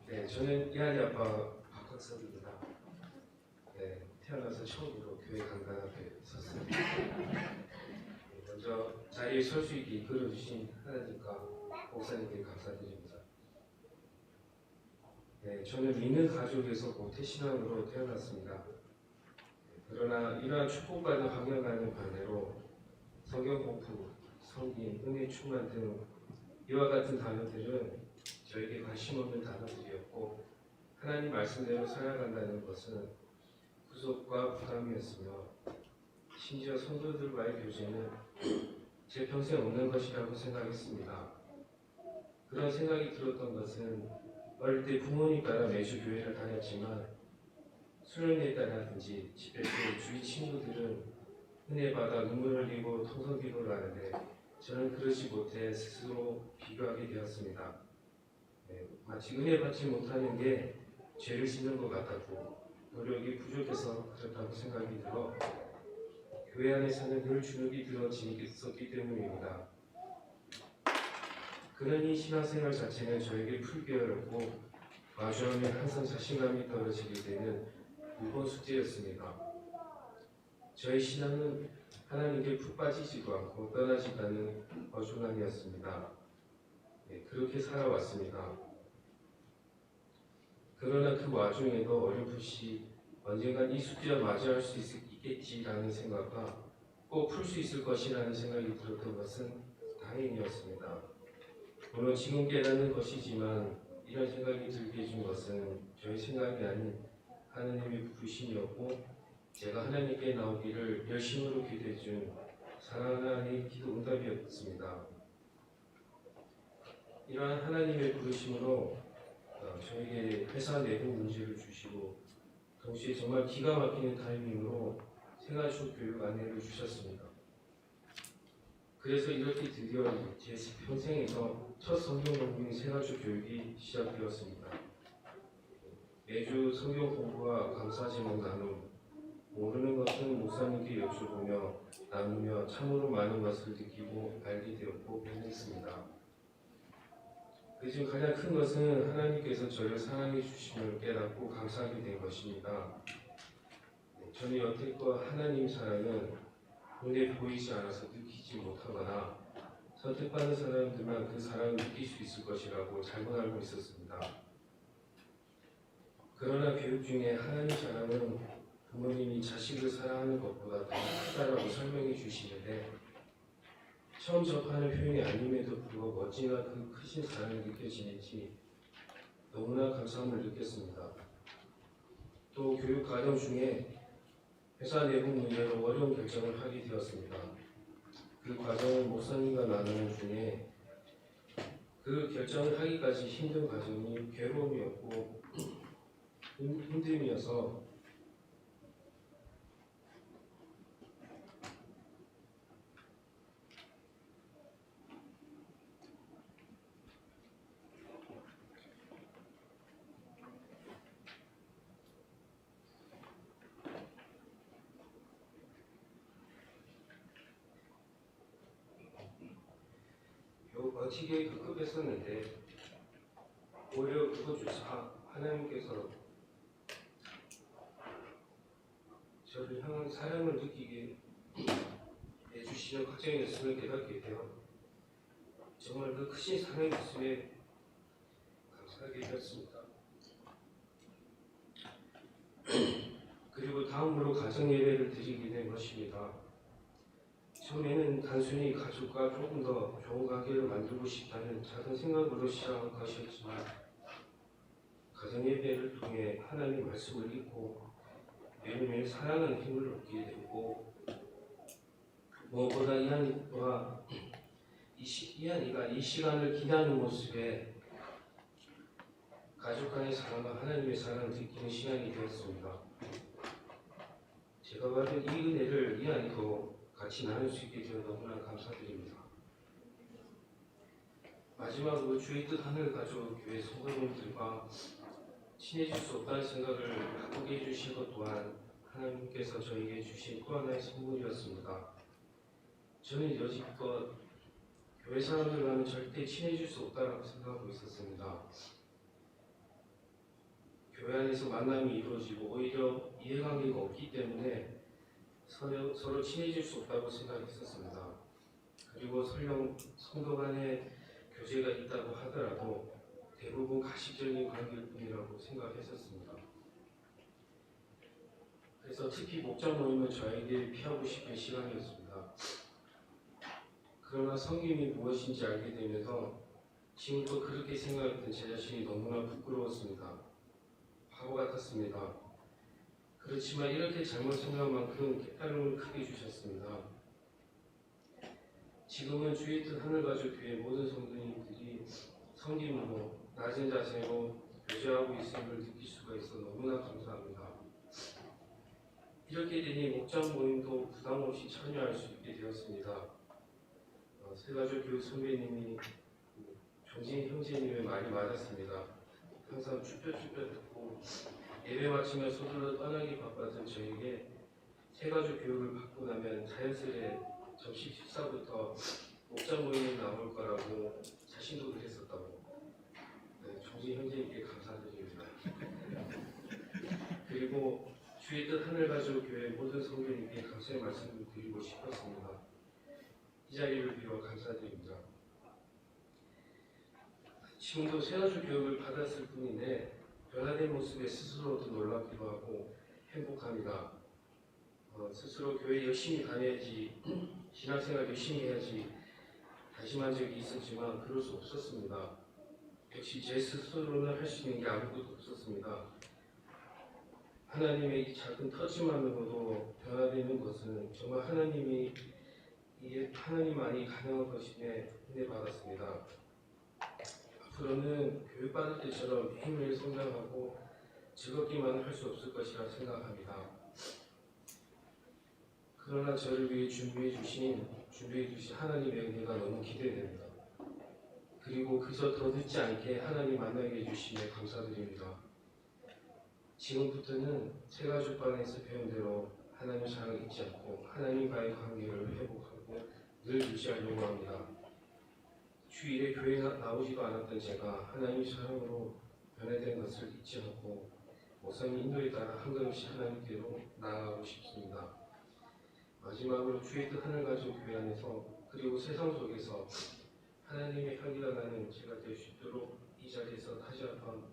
네, 저는 이한이 아빠 박학섭입니다. 네, 태어나서 처음으로 교회 강단 앞에 섰습니다. 네, 먼저 자리에 설 수 있게 이끌어주신 하나님과 목사님께 감사드립니다. 네, 저는 믿는 가족에서 모태신앙으로 태어났습니다. 네, 그러나 이러한 축복받은 환경과는 반대로 성경 공부, 성긴, 은혜 충만 등 이와 같은 단어들은 저에게 관심 없는 단어들이었고 하나님 말씀대로 살아간다는 것은 구속과 부담이었으며 심지어 성도들과의 교제는 제 평생 없는 것이라고 생각했습니다. 그런 생각이 들었던 것은 어릴 때 부모님 따라 매주 교회를 다녔지만 수련회에 따라든지 집회 때 주위 친구들은 은혜 받아 눈물을 흘리고 통성기도를 하는데 저는 그러지 못해 스스로 비교하게 되었습니다. 네, 마치 은혜 받지 못하는 게 죄를 짓는 것 같았고 노력이 부족해서 그렇다고 생각이 들어 교회 안에서는 늘 주눅이 들어 지냈었기 때문입니다. 그러니 신앙생활 자체는 저에게 풀기 어렵고 마주하면 항상 자신감이 떨어지게 되는 무거운 숙제였습니다. 저의 신앙은 하나님께 푹 빠지지도 않고 떠나지도 않는 어중함이었습니다. 네, 그렇게 살아왔습니다. 그러나 그 와중에도 어렴풋이 언젠간 이 숙제와 맞이할 수 있겠지라는 생각과 꼭 풀 수 있을 것이라는 생각이 들었던 것은 다행이었습니다. 물론 지금 깨닫는 것이지만 이런 생각이 들게 해준 것은 저의 생각이 아닌 하나님의 부르심이었고 제가 하나님께 나오기를 열심으로 기도해준 사랑하는 하나님의 기도 응답이었습니다. 이러한 하나님의 부르심으로 저에게 회사 내부 문제를 주시고 동시에 정말 기가 막히는 타이밍으로 생활속 교육 안내를 주셨습니다. 그래서 이렇게 드디어 제 평생에서 첫 성경 공부 생활속 교육이 시작되었습니다. 매주 성경 공부와 감사 제목 나눔, 모르는 것은 목사님께 여쭤보며 나누며 참으로 많은 것을 느끼고 알게 되었고 변했습니다. 그중 가장 큰 것은 하나님께서 저를 사랑해 주심을 깨닫고 감사하게 된 것입니다. 저는 여태껏 하나님 사랑은 눈에 보이지 않아서 느끼지 못하거나 선택받는 사람들만 그 사랑을 느낄 수 있을 것이라고 잘못 알고 있었습니다. 그러나 교육 중에 하나님 사랑은 부모님이 자식을 사랑하는 것보다 더 크다라고 설명해 주시는데 처음 접하는 표현이 아님에도 불구하고 어찌나 그 크신 사랑이 느껴지는지 너무나 감사함을 느꼈습니다. 또 교육 과정 중에 회사 내부 문제로 어려운 결정을 하게 되었습니다. 그 과정을 목사님과 나누는 중에 그 결정을 하기까지 힘든 과정이 괴로움이었고 힘듦이어서 버티기 급급했었는데 오히려 그것조차 하나님께서 저를 향한 사랑을 느끼게 해주시는 과정이었음을 깨닫게 되어 정말 그 크신 사랑의 모습에 감사하게 되었습니다. 그리고 다음으로 가정 예배를 드리게 된 것입니다. 처음에는 단순히 가족과 조금 더 좋은 관계를 만들고 싶다는 작은 생각으로 시작한 것이었지만 가정 예배를 통해 하나님의 말씀을 읽고 매일매일 사랑하는 힘을 얻게 되고 무엇보다 이한이가 이 시간을 기대하는 모습에 가족 간의 사랑과 하나님의 사랑을 느끼는 시간이 되었습니다. 제가 받은 이 은혜를 이한이도 같이 나눌 수 있게 되어 너무나 감사드립니다. 마지막으로 주의 뜻 하늘 가족 교회 성도님들과 친해질 수 없다는 생각을 바꾸게 해주신 것 또한 하나님께서 저에게 주신 또 하나의 선물이었습니다. 저는 여지껏 교회 사람들과는 절대 친해질 수 없다고 생각하고 있었습니다. 교회 안에서 만남이 이루어지고 오히려 이해관계가 없기 때문에 서로 친해질 수 없다고 생각했었습니다. 그리고 설령 성도 간에 교제가 있다고 하더라도 대부분 가식적인 관계일 뿐이라고 생각했었습니다. 그래서 특히 목장 모임은 저에게 피하고 싶은 시간이었습니다. 그러나 성김이 무엇인지 알게 되면서 지금도 그렇게 생각했던 제 자신이 너무나 부끄러웠습니다. 바보 같았습니다. 그렇지만 이렇게 잘못 생각한 만큼 깨달음을 크게 주셨습니다. 지금은 주의 뜻 하늘가족 교회 모든 성도님들이 성김으로 낮은 자세로 교제하고 있음을 느낄 수가 있어 너무나 감사합니다. 이렇게 되니 목장 모임도 부담 없이 참여할 수 있게 되었습니다. 새가족 교육 선배님이 종진 형제님의 말이 맞았습니다. 항상 쭈뼛쭈뼛 듣고 예배 마치며 서둘러 떠나기 바빴던 저에게 새가족 교육을 받고 나면 자연스레 점심 식사부터 목장 모임에 나올 거라고 자신도 그랬었다고. 네, 종진 형제님께 감사드립니다. 그리고 주의 뜻 하늘가족 교회 모든 성도님께 감사의 말씀을 드리고 싶었습니다. 이 자리를 빌어 감사드립니다. 지금도 새가족 교육을 받았을 뿐인데 변화된 모습에 스스로도 놀랍기도 하고 행복합니다. 스스로 교회 열심히 다녀야지, 신앙생활 열심히 해야지 다짐한 적이 있었지만 그럴 수 없었습니다. 역시 제 스스로는 할 수 있는 게 아무것도 없었습니다. 하나님의 작은 터치만으로도 변화되는 것은 정말 하나님만이 가능한 것임에 은혜 받았습니다. 앞으로는 교육받을 때처럼 매일매일 성장하고 즐겁기만 할 수 없을 것이라 생각합니다. 그러나 저를 위해 준비해 주신 하나님의 은혜가 너무 기대됩니다. 그리고 그저 더 늦지 않게 하나님 만나게 해주심에 감사드립니다. 지금부터는 새가족반에서 배운 대로 하나님 사랑을 잊지 않고 하나님과의 관계를 회복하고 늘 유지하려고 합니다. 주일에 교회에 나오지도 않았던 제가 하나님의 사랑으로 변화된 것을 잊지 않고 목사님 인도에 따라 한 걸음씩 하나님께로 나아가고 싶습니다. 마지막으로 주의 뜻 하늘가족 교회 안에서 그리고 세상 속에서 하나님의 향기가 나는 제가 될 수 있도록 이 자리에서 다시 한번